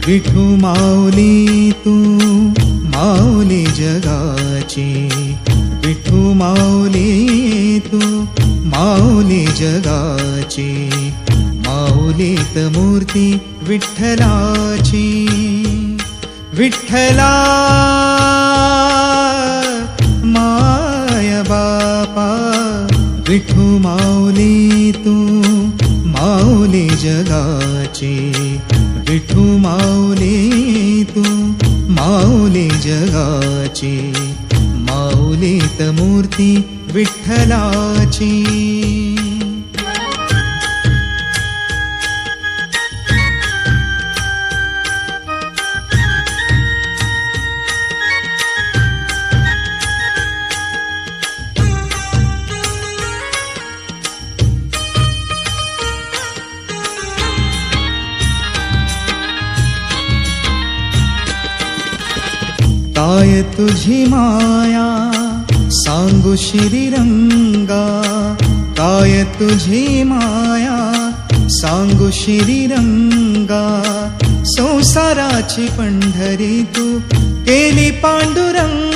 विठू माऊली तू माऊली जगाची, विठू माऊली तू माऊली जगाची, माऊलीत मूर्ती विठ्ठलाची. विठ्ठला माय बापा, विठू माऊली तू माऊली जगाची, विठू माऊली तू माऊली जगाची, माऊलीत मूर्ती विठ्ठलाची. काय तुझी माया सांगू श्रीरंगा, काय तुझी माया सांगू श्रीरंगा, संसाराची पंढरी तू केली पांडुरंगा.